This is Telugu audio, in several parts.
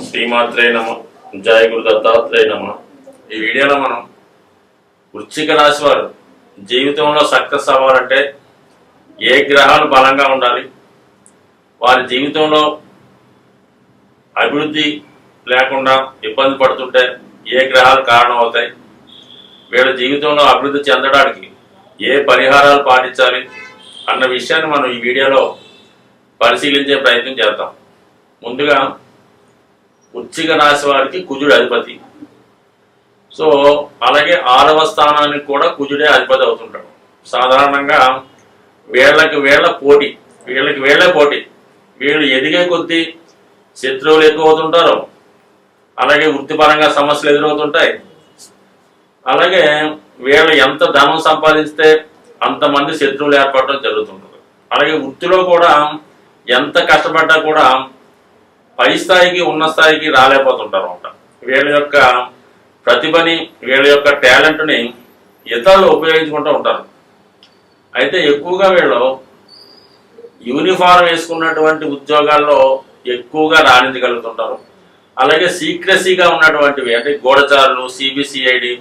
శ్రీమాత్రే నమ. జయ గురు దత్తాత్రేయ నమ. ఈ వీడియోలో మనం వృశ్చిక రాశి వారు జీవితంలో సక్సెస్ అవ్వాలంటే ఏ గ్రహాలు బలంగా ఉండాలి, వారి జీవితంలో అభివృద్ధి లేకుండా ఇబ్బంది పడుతుంటే ఏ గ్రహాలు కారణం అవుతాయి, వీళ్ళ జీవితంలో అభివృద్ధి చెందడానికి ఏ పరిహారాలు పాటించాలి అన్న విషయాన్ని మనం ఈ వీడియోలో పరిశీలించే ప్రయత్నం చేద్దాం. ముందుగా వృశ్చిక రాశి వారికి కుజుడు అధిపతి. సో అలాగే 6వ స్థానానికి కూడా కుజుడే అధిపతి అవుతుంటాడు. సాధారణంగా వీళ్ళకి వీళ్ళే పోటీ. వీళ్ళు ఎదిగే కొద్దీ శత్రువులు ఎక్కువ అవుతుంటారు, అలాగే వృత్తిపరంగా సమస్యలు ఎదురవుతుంటాయి. అలాగే వీళ్ళు ఎంత ధనం సంపాదిస్తే అంతమంది శత్రువులు ఏర్పడడం జరుగుతుంటుంది. అలాగే వృత్తిలో కూడా ఎంత కష్టపడ్డా కూడా పై స్థాయికి ఉన్న స్థాయికి రాలేకపోతుంటారు అన్నమాట. వీళ్ళ యొక్క ప్రతిభని, వీళ్ళ యొక్క టాలెంట్ని ఇతరులు ఉపయోగించుకుంటూ ఉంటారు. అయితే ఎక్కువగా వీళ్ళు యూనిఫారం వేసుకున్నటువంటి ఉద్యోగాల్లో ఎక్కువగా రాణించగలుగుతుంటారు. అలాగే సీక్రెసీగా ఉన్నటువంటివి అంటే గూఢచారులు, సిబిసిఐడి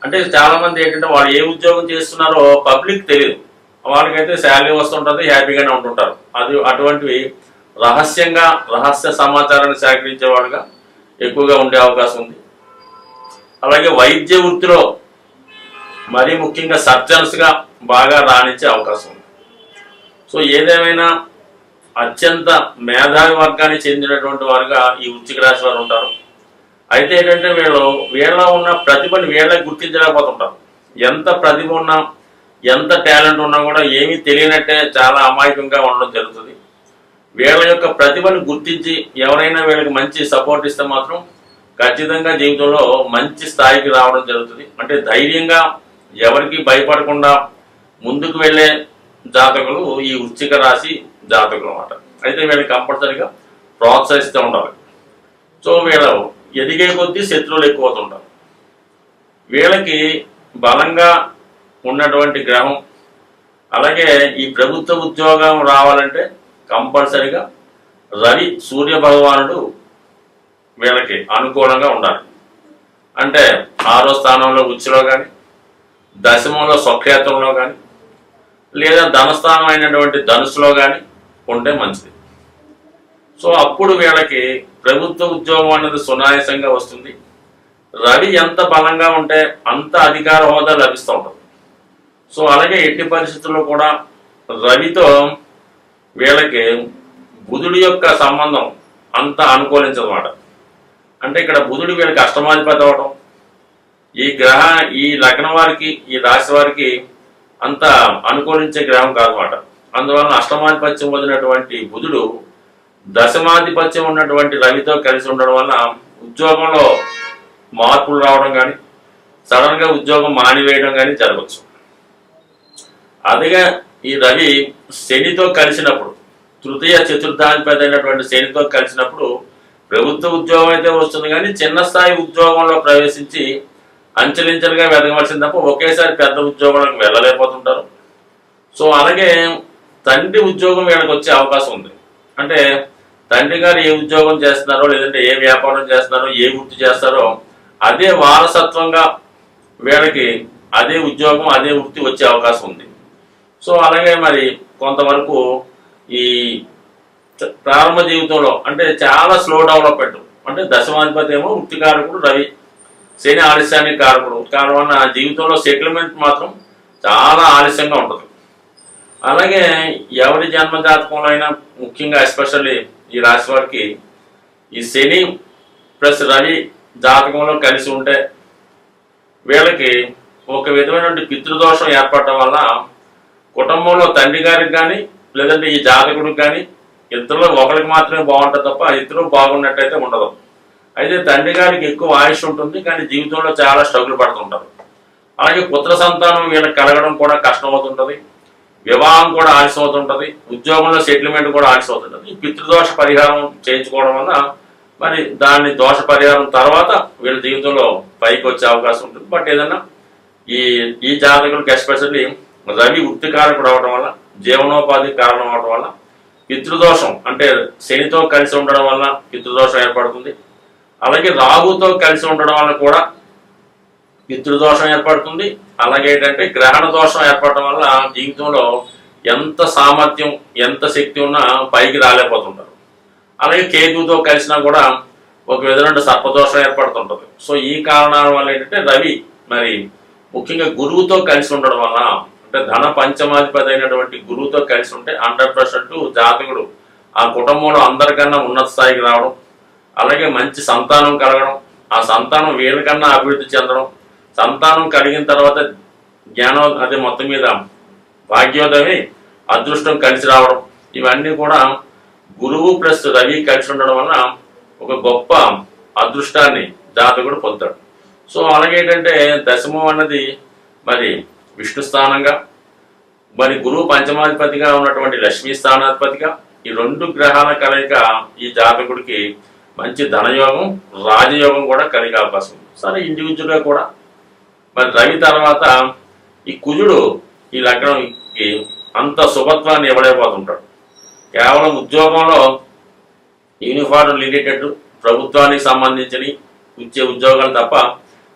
అంటే చాలామంది ఏంటంటే వాళ్ళు ఏ ఉద్యోగం చేస్తున్నారో పబ్లిక్ తెలియదు. వాళ్ళకైతే శాలరీ వస్తుంటుంది, హ్యాపీగానే ఉంటుంటారు. అటువంటివి రహస్య సమాచారాన్ని సేకరించే వాళ్ళుగా ఎక్కువగా ఉండే అవకాశం ఉంది. అలాగే వైద్య వృత్తిలో మరీ ముఖ్యంగా సర్జన్స్గా బాగా రాణించే అవకాశం ఉంది. సో ఏదేమైనా అత్యంత మేధావి వర్గానికి చెందినటువంటి వారుగా ఈ వృశ్చిక రాశి వారు ఉంటారు. అయితే ఏంటంటే వీళ్ళ ఉన్న ప్రతిభని వీళ్ళకి గుర్తించలేకపోతుంటారు. ఎంత ప్రతిభ ఉన్నా, ఎంత టాలెంట్ ఉన్నా కూడా ఏమీ తెలియనట్టే చాలా అమాయకంగా ఉండడం జరుగుతుంది. వీళ్ళ యొక్క ప్రతిభను గుర్తించి ఎవరైనా వీళ్ళకి మంచి సపోర్ట్ ఇస్తే మాత్రం ఖచ్చితంగా జీవితంలో మంచి స్థాయికి రావడం జరుగుతుంది. అంటే ధైర్యంగా ఎవరికి భయపడకుండా ముందుకు వెళ్ళే జాతకులు ఈ వృశ్చిక రాశి జాతకులు అన్నమాట. అయితే వీళ్ళకి కంపల్సరీగా ప్రోత్సహిస్తూ ఉండాలి. సో వీళ్ళు ఎదిగే కొద్దీ శత్రువులు ఎక్కువ అవుతుంటారు. వీళ్ళకి బలంగా ఉన్నటువంటి గ్రహం, అలాగే ఈ ప్రభుత్వ ఉద్యోగం రావాలంటే కంపల్సరిగా రవి సూర్య భగవానుడు వీళ్ళకి అనుకూలంగా ఉండాలి. అంటే 6వ స్థానంలో ఉచ్చులో కానీ, దశమంలో స్వక్షేత్రంలో కానీ, లేదా ధనస్థానం అయినటువంటి ధనుసులో కానీ ఉంటే మంచిది. సో అప్పుడు వీళ్ళకి ప్రభుత్వ ఉద్యోగం అనేది సునాయాసంగా వస్తుంది. రవి ఎంత బలంగా ఉంటే అంత అధికార హోదా లభిస్తూ ఉంటుంది. సో అలాగే ఎట్టి పరిస్థితుల్లో కూడా రవితో వీళ్ళకి బుధుడి యొక్క సంబంధం అంత అనుకూలించదన్నమాట. అంటే ఇక్కడ బుధుడు వీళ్ళకి అష్టమాధిపతి అవడం, ఈ లగ్నం వారికి, ఈ రాశి వారికి అంత అనుకూలించే గ్రహం కాదన్నమాట. అందువలన అష్టమాధిపత్యం వదిలినటువంటి బుధుడు దశమాధిపత్యం ఉన్నటువంటి రవితో కలిసి ఉండడం వల్ల ఉద్యోగంలో మార్పులు రావడం కానీ, సడన్గా ఉద్యోగం మానివేయడం కానీ జరగవచ్చు. అదిగా ఈ రవి శనితో కలిసినప్పుడు, తృతీయ చతుర్థాధిపతి అయినటువంటి శనితో కలిసినప్పుడు ప్రభుత్వ ఉద్యోగం అయితే వస్తుంది, కానీ చిన్న స్థాయి ఉద్యోగంలో ప్రవేశించి అంచెలించెలుగా వెదగవలసింది తప్ప ఒకేసారి పెద్ద ఉద్యోగాలకు వెళ్ళలేకపోతుంటారు. సో అలాగే తండ్రి ఉద్యోగం వీళ్ళకి వచ్చే అవకాశం ఉంది. అంటే తండ్రి గారు ఏ ఉద్యోగం చేస్తున్నారో, లేదంటే ఏ వ్యాపారం చేస్తున్నారో, ఏ వృత్తి చేస్తారో అదే వారసత్వంగా వీళ్ళకి అదే ఉద్యోగం, అదే వృత్తి వచ్చే అవకాశం ఉంది. సో అలాగే మరి కొంతవరకు ఈ ప్రారంభ జీవితంలో అంటే చాలా స్లో డెవలప్మెంట్. అంటే దశమాధిపతి ఏమో వృత్తికారకుడు రవి, శని ఆలస్యానికి కారకుడు. కారణం జీవితంలో సెటిల్మెంట్ మాత్రం చాలా ఆలస్యంగా ఉంటుంది. అలాగే ఎవరి జన్మజాతకంలో అయినా ముఖ్యంగా ఎస్పెషల్లీ ఈ రాశి వారికి ఈ శని ప్లస్ రవి జాతకంలో కలిసి ఉంటే వీళ్ళకి ఒక విధమైనటువంటి పితృదోషం ఏర్పడటం వల్ల కుటుంబంలో తండ్రి గారికి కానీ, లేదంటే ఈ జాతకుడికి కానీ ఇద్దరులో ఒకరికి మాత్రమే బాగుంటుంది తప్ప ఇద్దరు బాగున్నట్టయితే ఉండదు. అయితే తండ్రి గారికి ఎక్కువ ఆయుష్ ఉంటుంది, కానీ జీవితంలో చాలా స్ట్రగుల్ పడుతుంటారు. అలాగే పుత్ర సంతానం వీళ్ళకి కలగడం కూడా కష్టం అవుతుంటుంది, వివాహం కూడా ఆలస్యం అవుతుంటుంది, ఉద్యోగంలో సెటిల్మెంట్ కూడా ఆలస్యం అవుతుంటుంది. ఈ పితృదోష పరిహారం చేయించుకోవడం వల్ల మరి దాన్ని దోష పరిహారం తర్వాత వీళ్ళ జీవితంలో పైకి వచ్చే అవకాశం ఉంటుంది. బట్ ఏదన్నా ఈ జాతకులకు ఎస్పెషల్లీ రవి వృత్తికారకుడు అవడం వల్ల, జీవనోపాధి కారణం అవడం వల్ల పితృదోషం అంటే శనితో కలిసి ఉండడం వల్ల పితృదోషం ఏర్పడుతుంది. అలాగే రాహుతో కలిసి ఉండడం వల్ల కూడా పితృదోషం ఏర్పడుతుంది. అలాగే ఏంటంటే గ్రహణ దోషం ఏర్పడటం వల్ల జీవితంలో ఎంత సామర్థ్యం ఎంత శక్తి ఉన్నా పైకి రాలేకపోతుంటారు. అలాగే కేతుతో కలిసినా కూడా ఒక విధమైన సర్పదోషం ఏర్పడుతుంటుంది. సో ఈ కారణాల వల్ల ఏంటంటే రవి మరి ముఖ్యంగా గురువుతో కలిసి ఉండడం వల్ల అంటే ధన పంచమాధిపతి అయినటువంటి గురువుతో కలిసి ఉంటే 100% జాతకుడు ఆ కుటుంబంలో అందరికన్నా ఉన్నత స్థాయికి రావడం, అలాగే మంచి సంతానం కలగడం, ఆ సంతానం వీళ్ళకన్నా అభివృద్ధి చెందడం, సంతానం కలిగిన తర్వాత జ్ఞానం అదే మొత్తం మీద భాగ్యోదయమే అదృష్టం కలిసి రావడం, ఇవన్నీ కూడా గురువు ప్లస్ రవి కలిసి ఉండడం వల్ల ఒక గొప్ప అదృష్టాన్ని జాతకుడు పొందుతాడు. సో అలాగే ఏంటంటే దశమం అన్నది మరి విష్ణు స్థానంగా, మరి గురువు పంచమాధిపతిగా ఉన్నటువంటి లక్ష్మీ స్థానాధిపతిగా ఈ 2 గ్రహాల కలయిక ఈ జాతకుడికి మంచి ధనయోగం రాజయోగం కూడా కలిగే అవకాశం ఉంది. సరే ఇండివిజువల్గా కూడా మరి రవి తర్వాత ఈ కుజుడు ఈ లగ్నంకి అంత శుభత్వాన్ని ఇవ్వలేకపోతుంటాడు. కేవలం ఉద్యోగంలో యూనిఫామ్ రిలేటెడ్ ప్రభుత్వానికి సంబంధించిన ఇచ్చే ఉద్యోగాలు తప్ప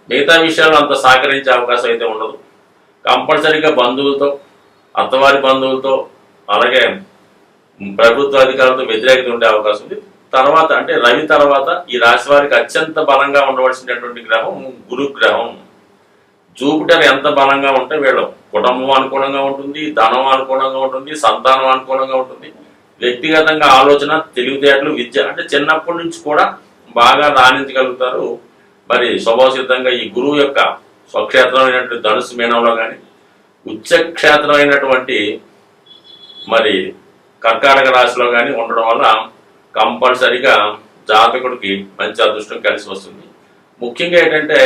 మిగతా విషయాలు అంత సహకరించే అవకాశం అయితే ఉండదు. కంపల్సరీగా బంధువులతో అత్తవారి బంధువులతో అలాగే ప్రభుత్వ అధికారులతో వ్యతిరేకత ఉండే అవకాశం ఉంది. తర్వాత అంటే రవి తర్వాత ఈ రాశి వారికి అత్యంత బలంగా ఉండవలసినటువంటి గ్రహం గురుగ్రహం. జూపిటర్ ఎంత బలంగా ఉంటే వీళ్ళు కుటుంబం అనుకూలంగా ఉంటుంది, ధనం అనుకూలంగా ఉంటుంది, సంతానం అనుకూలంగా ఉంటుంది, వ్యక్తిగతంగా ఆలోచన తెలివితేటలు విద్య అంటే చిన్నప్పటి నుంచి కూడా బాగా రాణించగలుగుతారు. మరి స్వభావసిద్ధంగా ఈ గురువు యొక్క స్వక్షేత్రమైనటువంటి ధనుసు మీనంలో కానీ ఉచ్చక్షేత్రమైనటువంటి మరి కర్కాటక రాశిలో కానీ ఉండడం వల్ల కంపల్సరిగా జాతకుడికి మంచి అదృష్టం కలిసి వస్తుంది. ముఖ్యంగా ఏంటంటే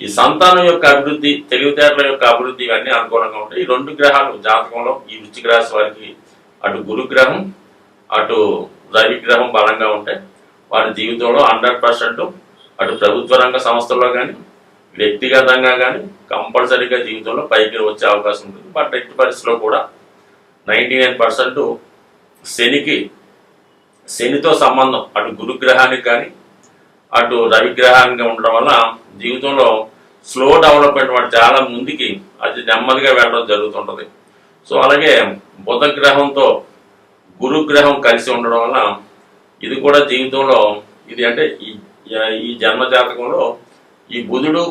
ఈ సంతానం యొక్క అభివృద్ధి తెలివితేటల యొక్క అభివృద్ధి ఇవన్నీ అనుకూలంగా ఉంటాయి. ఈ 2 గ్రహాలు జాతకంలో ఈ వృశ్చిక రాశి వారికి అటు గురుగ్రహం అటు రవి గ్రహం బలంగా ఉంటాయి. వారి జీవితంలో 100% అటు ప్రభుత్వ రంగ సంస్థల్లో కానీ వ్యక్తిగతంగా కానీ కంపల్సరీగా జీవితంలో పైకి వచ్చే అవకాశం ఉంటుంది. బట్ ఎట్టి పరిస్థితిలో కూడా 99% శనితో సంబంధం అటు గురుగ్రహానికి కానీ అటు రవిగ్రహానికి ఉండడం వల్ల జీవితంలో స్లో డెవలప్మెంట్ వాడు చాలా ముందుకి అది నెమ్మదిగా వెళ్ళడం జరుగుతుంటుంది. సో అలాగే బుధ గ్రహంతో గురుగ్రహం కలిసి ఉండడం వల్ల ఇది కూడా జీవితంలో ఇది అంటే ఈ జన్మ జాతకంలో ఈ బుధుడు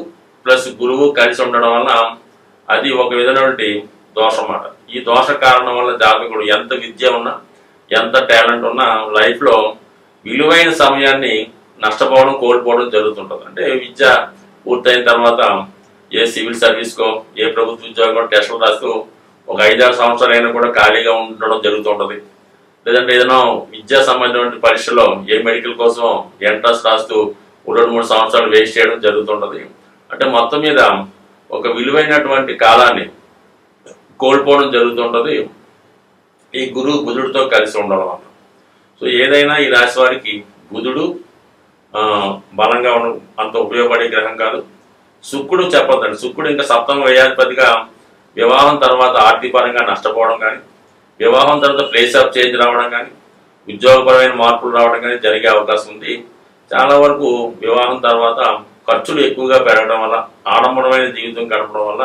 ప్లస్ గురువు కలిసి ఉండడం వల్ల అది ఒక విధమైనటువంటి దోషం అన్నమాట. ఈ దోష కారణం వల్ల జాతకుడు ఎంత విద్య ఉన్నా ఎంత టాలెంట్ ఉన్నా లైఫ్లో విలువైన సమయాన్ని నష్టపోవడం కోల్పోవడం జరుగుతుంటుంది. అంటే విద్య పూర్తయిన తర్వాత ఏ సివిల్ సర్వీస్కో ఏ ప్రభుత్వ ఉద్యోగం టెస్టులు రాస్తూ ఒక 5-6 సంవత్సరాలైనా కూడా ఖాళీగా ఉండడం జరుగుతుంటుంది. లేదంటే ఏదైనా విద్యా సంబంధించిన పరీక్షలో ఏ మెడికల్ కోసం ఎంట్రన్స్ రాస్తూ 2-3 సంవత్సరాలు వేస్ట్ చేయడం జరుగుతుంటుంది. అంటే మొత్తం మీద ఒక విలువైనటువంటి కాలాన్ని కోల్పోవడం జరుగుతుంటుంది ఈ బుధుడితో కలిసి ఉండడం వల్ల. సో ఏదైనా ఈ రాశి వారికి బుధుడు బలంగా అంత ఉపయోగపడే గ్రహం కాదు. శుక్రుడు చెప్పొద్దండి, శుక్రుడు ఇంకా సప్తమ వ్యయాధిపతిగా వివాహం తర్వాత ఆర్థికపరంగా నష్టపోవడం కానీ, వివాహం తర్వాత ప్లేస్ ఆఫ్ చేంజ్ రావడం కానీ, ఉద్యోగపరమైన మార్పులు రావడం కానీ జరిగే అవకాశం ఉంది. చాలా వరకు వివాహం తర్వాత ఖర్చులు ఎక్కువగా పెరగడం వల్ల ఆడంబరమైన జీవితం గడపడం వల్ల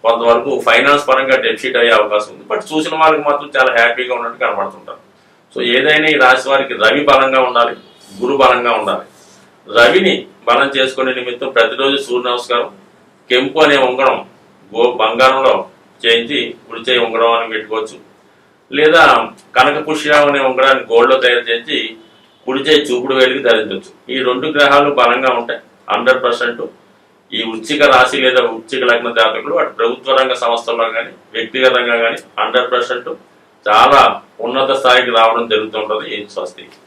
కొంతవరకు ఫైనాన్స్ పరంగా డెఫిసిట్ అయ్యే అవకాశం ఉంది. బట్ చూసిన వాళ్ళకి మాత్రం చాలా హ్యాపీగా ఉన్నట్టు కనబడుతుంటారు. సో ఏదైనా ఈ రాశి వారికి రవి బలంగా ఉండాలి, గురు బలంగా ఉండాలి. రవిని బలం చేసుకునే నిమిత్తం ప్రతిరోజు సూర్య నమస్కారం, కెంపు అనే ఉంగరం బంగారంలో చేయించి కుడి చేయి ఉంగరం అని పెట్టుకోవచ్చు. లేదా కనక పుష్యం అనే ఉంగరాన్ని గోల్డ్లో తయారు చేసి కుడి చేయి చూపుడు వేలికి ధరించవచ్చు. ఈ 2 గ్రహాలు బలంగా ఉంటాయి 100%. ఈ వృశ్చిక రాశి లేదా వృశ్చిక లగ్న జాతకులు అటు ప్రభుత్వ రంగ సంస్థల్లో కానీ వ్యక్తిగతంగా కానీ 100% చాలా ఉన్నత స్థాయికి రావడం జరుగుతుంటుంది. స్వస్తి.